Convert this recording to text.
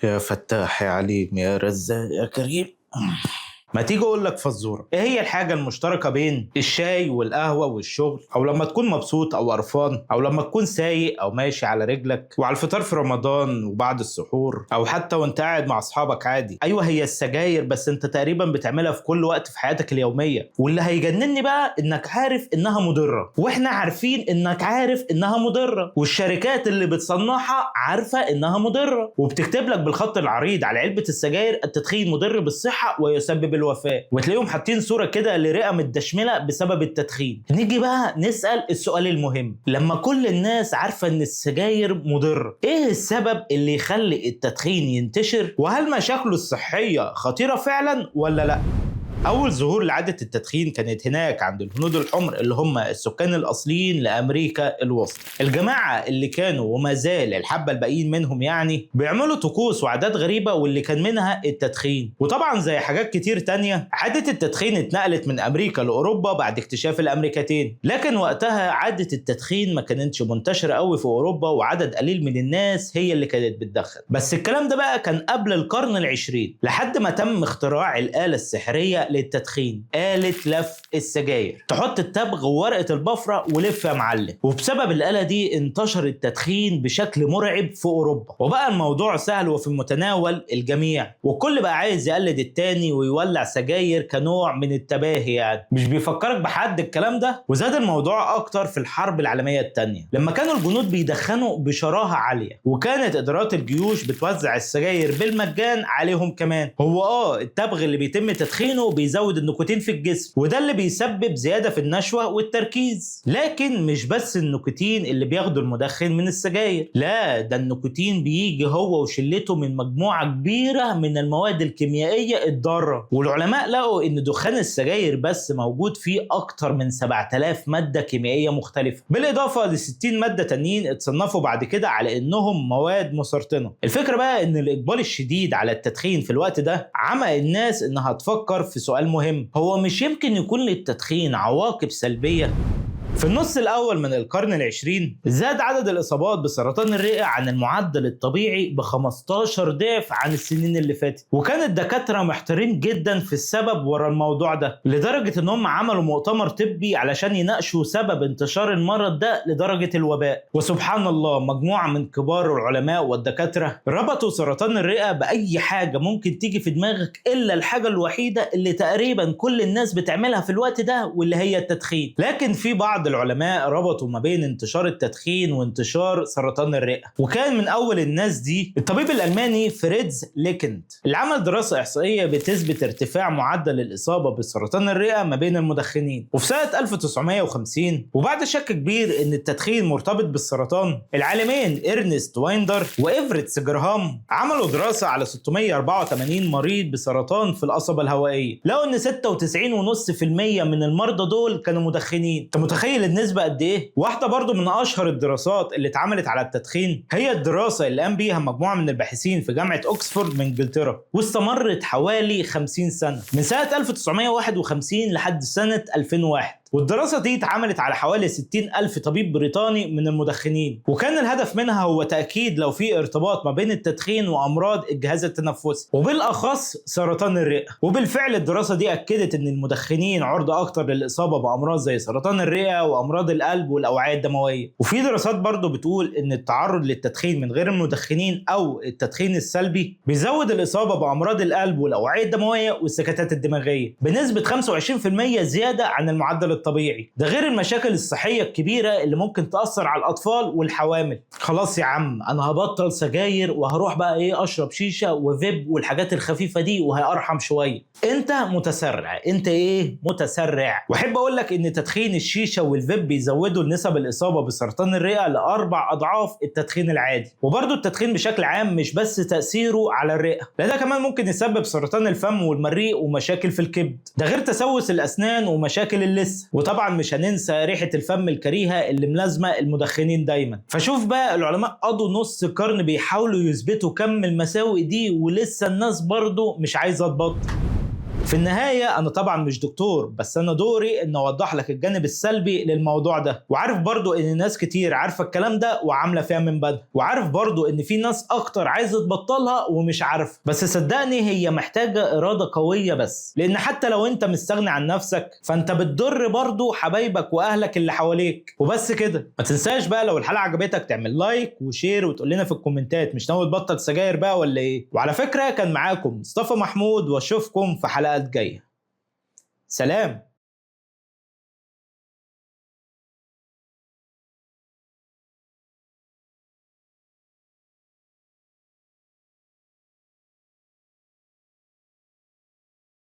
يا فتاح يا عليم يا رزاق يا كريم. ما تيجي اقول لك فزوره، ايه هي الحاجه المشتركه بين الشاي والقهوه والشغل، او لما تكون مبسوط او قرفان، او لما تكون سايق او ماشي على رجلك، وعلى الفطار في رمضان وبعد السحور، او حتى وانت قاعد مع اصحابك عادي؟ ايوه، هي السجاير، بس انت تقريبا بتعملها في كل وقت في حياتك اليوميه. واللي هيجنني بقى انك عارف انها مضره، واحنا عارفين انك عارف انها مضره، والشركات اللي بتصنعها عارفه انها مضره، وبتكتب لك بالخط العريض على علبه السجاير: التدخين مضر بالصحه ويسبب الوفاه، وتلاقيهم حاطين صوره كده لرئه متدشمله بسبب التدخين. نيجي بقى نسال السؤال المهم: لما كل الناس عارفه ان السجاير مضر، ايه السبب اللي يخلي التدخين ينتشر؟ وهل مشاكله الصحيه خطيره فعلا ولا لا؟ أول ظهور لعادة التدخين كانت هناك عند الهنود الحمر، اللي هم السكان الأصليين لأمريكا الوسطى. الجماعة اللي كانوا وما زال الحبة الباقيين منهم يعني بيعملوا طقوس وعادات غريبة، واللي كان منها التدخين. وطبعا زي حاجات كتير تانية، عادة التدخين اتنقلت من أمريكا لأوروبا بعد اكتشاف الأمريكتين. لكن وقتها عادة التدخين ما كانتش منتشرة قوي في أوروبا، وعدد قليل من الناس هي اللي كانت بتدخن. بس الكلام ده بقى كان قبل القرن العشرين، لحد ما تم اختراع الآلة السحرية للتدخين، آلة لف السجاير. تحط التبغ وورقة البفرة ولف يا معلم. وبسبب الآلة دي انتشر التدخين بشكل مرعب في أوروبا، وبقى الموضوع سهل وفي متناول الجميع، والكل بقى عايز يقلد التاني ويولع سجاير كنوع من التباهي. يعني مش بيفكرك بحد الكلام ده. وزاد الموضوع أكتر في الحرب العالمية التانية، لما كانوا الجنود بيدخنوا بشراهة عالية، وكانت إدارات الجيوش بتوزع السجاير بالمجان عليهم كمان. هو التبغ اللي بيتم تدخينه بيزود النيكوتين في الجسم، وده اللي بيسبب زيادة في النشوة والتركيز. لكن مش بس النيكوتين اللي بياخده المدخن من السجاير، لا، ده النيكوتين بيجي هو وشلته من مجموعة كبيرة من المواد الكيميائية الضارة. والعلماء لقوا ان دخان السجاير بس موجود فيه اكتر من 7000 مادة كيميائية مختلفة، بالاضافة ل 60 مادة تانيين اتصنفوا بعد كده على انهم مواد مسرطنة. الفكرة بقى ان الاقبال الشديد على التدخين في الوقت ده عمى الناس انها تفكر في سؤال مهم: هو مش يمكن يكون للتدخين عواقب سلبية؟ في النص الأول من القرن العشرين زاد عدد الإصابات بسرطان الرئة عن المعدل الطبيعي ب 15 ضعف عن السنين اللي فاتت، وكان الدكاترة محتارين جدا في السبب ورا الموضوع ده، لدرجة إنهم عملوا مؤتمر طبي علشان يناقشوا سبب انتشار المرض ده لدرجة الوباء. وسبحان الله، مجموعة من كبار العلماء والدكاترة ربطوا سرطان الرئة بأي حاجة ممكن تيجي في دماغك إلا الحاجة الوحيدة اللي تقريبا كل الناس بتعملها في الوقت ده، واللي هي التدخين. لكن في بعض العلماء ربطوا ما بين انتشار التدخين وانتشار سرطان الرئة، وكان من اول الناس دي الطبيب الالماني فريدز ليكند، اللي عمل دراسة احصائية بتثبت ارتفاع معدل الاصابة بسرطان الرئة ما بين المدخنين. وفي سنة 1950 وبعد شك كبير ان التدخين مرتبط بالسرطان، العالمين إرنست وايندر وإيفريتس جراهام عملوا دراسة على 684 مريض بسرطان في القصبة الهوائية، لقوا ان 96.5% من المرضى دول كانوا مدخنين. انت متخيل النسبة قد ايه؟ واحدة برضو من اشهر الدراسات اللي اتعملت على التدخين هي الدراسة اللي قام بيها مجموعة من الباحثين في جامعة اوكسفورد من انجلترا، واستمرت حوالي 50 سنة، من سنة 1951 لحد سنة 2001. والدراسة دي اتعملت على حوالي 60,000 طبيب بريطاني من المدخنين، وكان الهدف منها هو تأكيد لو في ارتباط ما بين التدخين وأمراض الجهاز التنفسي، وبالأخص سرطان الرئة. وبالفعل الدراسة دي أكدت إن المدخنين عرضة أكتر للإصابة بأمراض زي سرطان الرئة وأمراض القلب والأوعية الدموية. وفي دراسات برضو بتقول إن التعرض للتدخين من غير المدخنين أو التدخين السلبي بيزود الإصابة بأمراض القلب والأوعية الدموية والسكتات الدماغية بنسبة 25% زيادة عن المعدل الطبيعي. ده غير المشاكل الصحية الكبيرة اللي ممكن تأثر على الأطفال والحوامل. خلاص يا عم، أنا هبطل سجاير وهروح بقى أشرب شيشة وفيب والحاجات الخفيفة دي وهيأرحم شوية. أنت متسرع، أنت متسرع. وأحب أقول لك إن تدخين الشيشة والفيب بيزودوا نسب الإصابة بسرطان الرئة ل4 أضعاف التدخين العادي. وبرضه التدخين بشكل عام مش بس تأثيره على الرئة، لا، ده كمان ممكن يسبب سرطان الفم والمريء ومشاكل في الكبد، ده غير تسوس الأسنان ومشاكل اللثة. وطبعا مش هننسى ريحة الفم الكريهة اللي ملازمة المدخنين دايما. فشوف بقى، العلماء قضوا نص قرن بيحاولوا يثبتوا كم المساوئ دي، ولسه الناس برضو مش عايزة تبطل. في النهاية أنا طبعا مش دكتور، بس أنا دوري إن أوضح لك الجانب السلبي للموضوع ده، وعارف برضو إن ناس كتير عارفة الكلام ده وعاملة فيها من بدري، وعارف برضو إن في ناس أكتر عايزة تبطلها ومش عارفة. بس صدقني هي محتاجة إرادة قوية بس، لأن حتى لو أنت مستغني عن نفسك فأنت بتضر برضو حبايبك وأهلك اللي حواليك. وبس كده، ما تنساش بقى لو الحلقة عجبتك تعمل لايك وشير وتقول لنا في الكومنتات مش ناوي تبطل سجاير بقى ولا إيه. وعلى فكرة كان معاكم مصطفى محمود، واشوفكم في حلقات جاية. سلام.